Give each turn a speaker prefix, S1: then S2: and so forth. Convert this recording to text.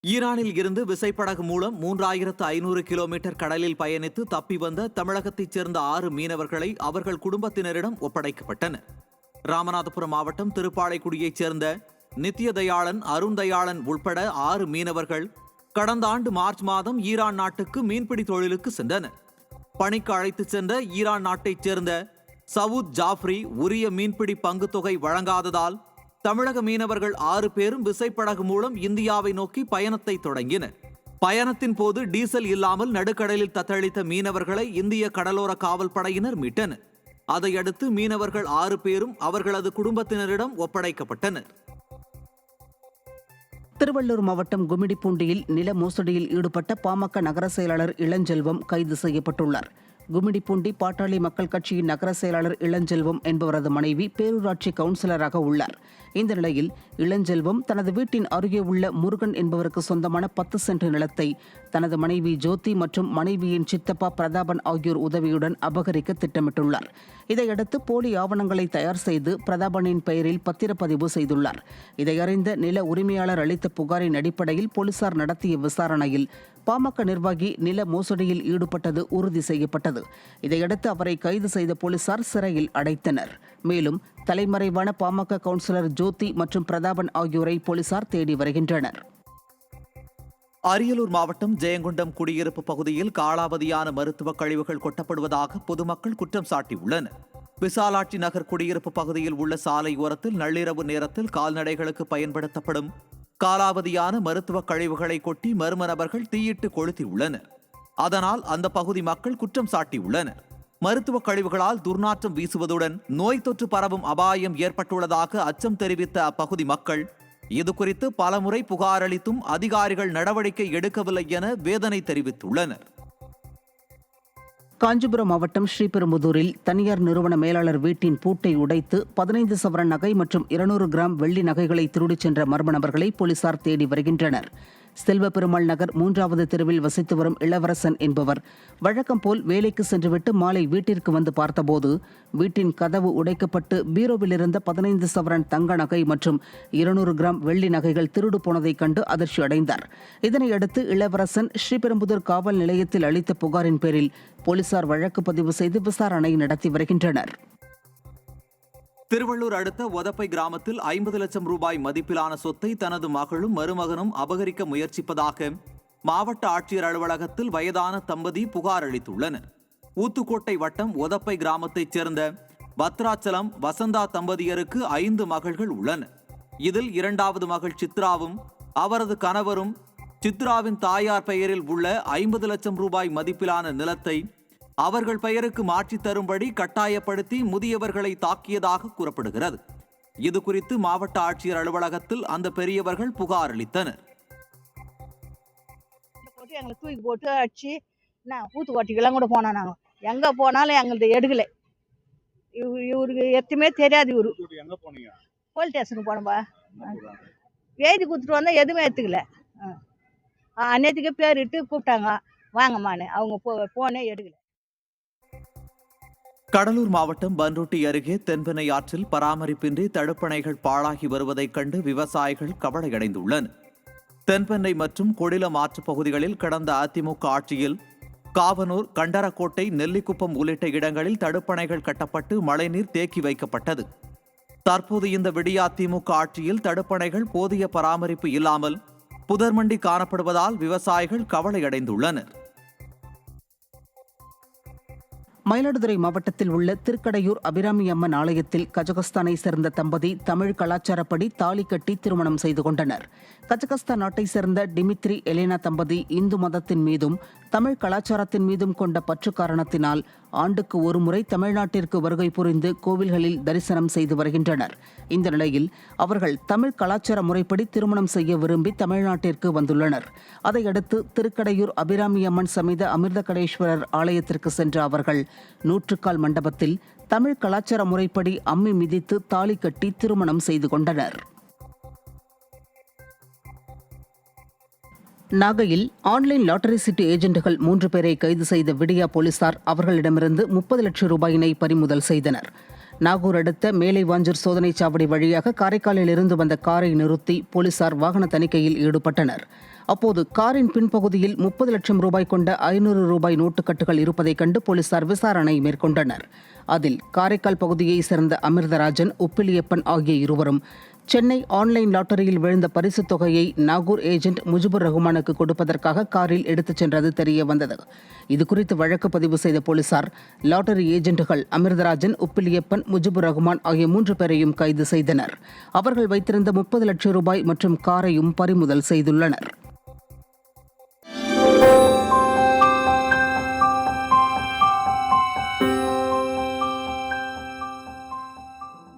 S1: ஈரானில் இருந்து விசைப்படகு மூலம் 3500 கிலோமீட்டர் கடலில் பயணித்து தப்பி வந்த தமிழகத்தைச் சேர்ந்த 6 மீனவர்களை அவர்கள் குடும்பத்தினரிடம் ஒப்படைக்கப்பட்டனர். ராமநாதபுரம் மாவட்டம் திருப்பாலைக்குடியைச் சேர்ந்த நித்யதயாளன், அருண்தயாளன் உட்பட 6 மீனவர்கள் கடந்த ஆண்டு மார்ச் மாதம் ஈரான் நாட்டுக்கு மீன்பிடி தொழிலுக்கு சென்றனர். பணிக்கு அழைத்துச் சென்ற ஈரான் நாட்டைச் சேர்ந்த சவுத் ஜாஃப்ரி உரிய மீன்பிடி பங்கு தொகை வழங்காததால் தமிழக மீனவர்கள் 6 பேரும் விசைப்படகு மூலம் இந்தியாவை நோக்கி பயணத்தை தொடங்கினர். பயணத்தின் போது டீசல் இல்லாமல் நடுக்கடலில் தத்தளித்த மீனவர்களை இந்திய கடலோர காவல் படையினர் மீட்டனர். அதையடுத்து மீனவர்கள் 6 பேரும் அவர்களது குடும்பத்தினரிடம் ஒப்படைக்கப்பட்டனர்.
S2: திருவள்ளூர் மாவட்டம் கும்மிடிப்பூண்டியில் நில மோசடியில் ஈடுபட்ட பாமக நகர செயலாளர் இளஞ்செல்வம் கைது செய்யப்பட்டுள்ளார். கும்மிடிப்பூண்டி பாட்டாளி மக்கள் கட்சியின் நகர செயலாளர் இளஞ்செல்வம் என்பவரது மனைவி பேரூராட்சி கவுன்சிலராக உள்ளார். இந்த நிலையில் இளஞ்செல்வம் தனது வீட்டின் அருகே உள்ள முருகன் என்பவருக்கு சொந்தமான 10 சென்ட் நிலத்தை தனது மனைவி ஜோதி மற்றும் மனைவியின் சித்தப்பா பிரதாபன் ஆகியோர் உதவியுடன் அபகரிக்க திட்டமிட்டுள்ளார். இதையடுத்து போலி ஆவணங்களை தயார் செய்து பிரதாபனின் பெயரில் பத்திரப்பதிவு செய்துள்ளார். இதையறிந்த நில உரிமையாளர் அளித்த புகாரின் அடிப்படையில் போலீசார் நடத்திய விசாரணையில் பாமக நிர்வாகி நில மோசடியில் ஈடுபட்டது உறுதி செய்யப்பட்டது. இதையடுத்து அவரை கைது செய்த போலீசார் சிறையில் அடைத்தனர். மேலும் தலைமறைவான பாமக கவுன்சிலர் ஜோதி மற்றும் பிரதாபன் ஆகியோரை போலீசார் தேடி வருகின்றனர்.
S1: அரியலூர் மாவட்டம் ஜெயங்கொண்டம் குடியிருப்பு பகுதியில் காலாவதியான மருத்துவ கழிவுகள் கொட்டப்படுவதாக பொதுமக்கள் குற்றம் சாட்டியுள்ளனர். விசாலாட்சி நகர் குடியிருப்பு பகுதியில் உள்ள சாலை ஓரத்தில் நள்ளிரவு நேரத்தில் கால்நடைகளுக்கு பயன்படுத்தப்படும் காலாவதியான மருத்துவ கழிவுகளை கொட்டி மர்ம நபர்கள் தீயிட்டு கொளுத்தியுள்ளனர். அதனால் அந்த பகுதி மக்கள் குற்றம் சாட்டியுள்ளனர். மருத்துவ கழிவுகளால் துர்நாற்றம் வீசுவதுடன் நோய் தொற்று பரவும் அபாயம் ஏற்பட்டுள்ளதாக அச்சம் தெரிவித்த அப்பகுதி மக்கள் இதுகுறித்து பலமுறை புகார் அளித்தும் அதிகாரிகள் நடவடிக்கை எடுக்கவில்லை என வேதனை தெரிவித்துள்ளனர்.
S2: காஞ்சிபுரம் மாவட்டம் ஸ்ரீபெரும்புதூரில் தனியார் நிறுவன மேலாளர் வீட்டின் பூட்டை உடைத்து 15 சவரன் நகை மற்றும் 200 கிராம் வெள்ளி நகைகளை திருடிச் சென்ற மர்ம நபர்களை போலீசார் தேடி வருகின்றனர். செல்வபெருமாள் நகர் 3வது தெருவில் வசித்து வரும் இளவரசன் என்பவர் வழக்கம் போல் வேலைக்கு சென்றுவிட்டு மாலை வீட்டிற்கு வந்து பார்த்தபோது வீட்டின் கதவு உடைக்கப்பட்டு பீரோவில் இருந்த 15 சவரன் தங்க நகை மற்றும் 200 கிராம் வெள்ளி நகைகள் திருடு போனதைக் கண்டு அதிர்ச்சி அடைந்தார். இதனையடுத்து இளவரசன் ஸ்ரீபெரும்புதூர் காவல் நிலையத்தில் அளித்த புகாரின் பேரில் போலீசார் வழக்கு பதிவு செய்து விசாரணை நடத்தி வருகின்றனர்.
S1: திருவள்ளூர் அடுத்த ஒதப்பை கிராமத்தில் 50 லட்சம் ரூபாய் மதிப்பிலான சொத்தை தனது மகளும் மருமகனும் அபகரிக்க முயற்சிப்பதாக மாவட்ட ஆட்சியர் அலுவலகத்தில் வயதான தம்பதி புகார் அளித்துள்ளனர். ஊத்துக்கோட்டை வட்டம் ஒதப்பை கிராமத்தைச் சேர்ந்த பத்ராச்சலம் வசந்தா தம்பதியருக்கு 5 மகள்கள் உள்ளனர். இதில் 2வது மகள் சித்ராவும் அவரது கணவரும் சித்ராவின் தாயார் பெயரில் உள்ள 50 லட்சம் ரூபாய் மதிப்பிலான நிலத்தை அவர்கள் பெயருக்கு மாற்றித் தரும்படி கட்டாயப்படுத்தி முதியவர்களை தாக்கியதாக கூறப்படுகிறது. இதுகுறித்து மாவட்ட ஆட்சியர் அலுவலகத்தில் அந்த பெரியவர்கள் புகார் அளித்தனர்.
S3: எங்களை தூக்கி போட்டு அடிச்சு ஊத்துக்கோட்டைக்கெல்லாம் கூட போனோம். நாங்கள் எங்கே போனாலும் எங்கள்ட்ட எடுக்கல. இவருக்கு எத்துமே தெரியாது. இவரு போலீஸ் ஸ்டேஷனுக்கு போனோம்பா, எழுதி கொடுத்துட்டு வந்தால் எதுவுமே எடுத்துக்கல. அன்னையத்துக்கே பேர் இட்டு கூப்பிட்டாங்க வாங்கம்மான்னு, அவங்க போனே எடுக்கல.
S1: கடலூர் மாவட்டம் பன்ருட்டி அருகே தென்பெண்ணை ஆற்றில் பராமரிப்பின்றி தடுப்பணைகள் பாழாகி வருவதைக் கண்டு விவசாயிகள் கவலையடைந்துள்ளனர். தென்பெண்ணை மற்றும் கொடிலம் ஆற்று பகுதிகளில் கடந்த அதிமுக ஆட்சியில் காவனூர், கண்டரக்கோட்டை, நெல்லிக்குப்பம் உள்ளிட்ட இடங்களில் தடுப்பணைகள் கட்டப்பட்டு மழைநீர் தேக்கி வைக்கப்பட்டது. தற்போது இந்த விடியா திமுக ஆட்சியில் தடுப்பணைகள் போதிய பராமரிப்பு இல்லாமல் புதர்மண்டி காணப்படுவதால் விவசாயிகள் கவலையடைந்துள்ளனர்.
S2: மயிலாடுதுறை மாவட்டத்தில் உள்ள திருக்கடையூர் அபிராமி அம்மன் ஆலயத்தில் கஜகஸ்தானை சேர்ந்த தம்பதி தமிழ் கலாச்சாரப்படி தாலி கட்டி திருமணம் செய்து கொண்டனர். கஜகஸ்தான் நாட்டை சேர்ந்த டிமித்ரி எலேனா தம்பதி இந்து மதத்தின் மீதும் தமிழ் கலாச்சாரத்தின் மீதும் கொண்ட பற்று காரணத்தினால் ஆண்டுக்கு ஒருமுறை தமிழ்நாட்டிற்கு வருகை புரிந்து கோவில்களில் தரிசனம் செய்து வருகின்றனர். இந்த நிலையில் அவர்கள் தமிழ் கலாச்சார முறைப்படி திருமணம் செய்ய விரும்பி தமிழ்நாட்டிற்கு வந்துள்ளனர். அதையடுத்து திருக்கடையூர் அபிராமி அம்மன் சமேத அமிர்தகடேஸ்வரர் ஆலயத்திற்கு சென்ற அவர்கள் நூற்றுக்கால் மண்டபத்தில் தமிழ் கலாச்சார முறைப்படி அம்மி மிதித்து தாலி கட்டி திருமணம் செய்து கொண்டனர். நாகையில் ஆன்லைன் லாட்டரி சீட்டு ஏஜென்ட்டுகள் 3 பேரை கைது செய்த விடியா போலீசார் அவர்களிடமிருந்து 30 லட்சம் ரூபாயினை பறிமுதல் செய்தனர். நாகூர் அடுத்த மேலைவாஞ்சூர் சோதனைச் சாவடி வழியாக காரைக்காலில் இருந்து வந்த காரை நிறுத்தி போலீசார் வாகன தணிக்கையில் ஈடுபட்டனர். அப்போது காரின் பின்பகுதியில் 30 லட்சம் ரூபாய் கொண்ட 500 ரூபாய் நோட்டுக்கட்டுகள் இருப்பதைக் கண்டு போலீசார் விசாரணை மேற்கொண்டனர். அதில் காரைக்கால் பகுதியைச் சேர்ந்த அமிர்தராஜன், உப்பிலியப்பன் ஆகிய இருவரும் சென்னை ஆன்லைன் லாட்டரியில் விழுந்த பரிசுத் தொகையை நாகூர் ஏஜென்ட் முஜிபுர் ரஹ்மானுக்கு கொடுப்பதற்காக காரில் எடுத்துச் சென்றது தெரிய வந்தது. இதுகுறித்து வழக்கு பதிவு செய்த போலீசார் லாட்டரி ஏஜென்ட்டுகள் அமிர்தராஜன், உப்பிலியப்பன், முஜிபுர் ரஹ்மான் ஆகிய 3 பேரையும் கைது செய்தனர். அவர்கள் வைத்திருந்த 30 லட்சம் ரூபாய் மற்றும் காரையும் பறிமுதல் செய்துள்ளனர்.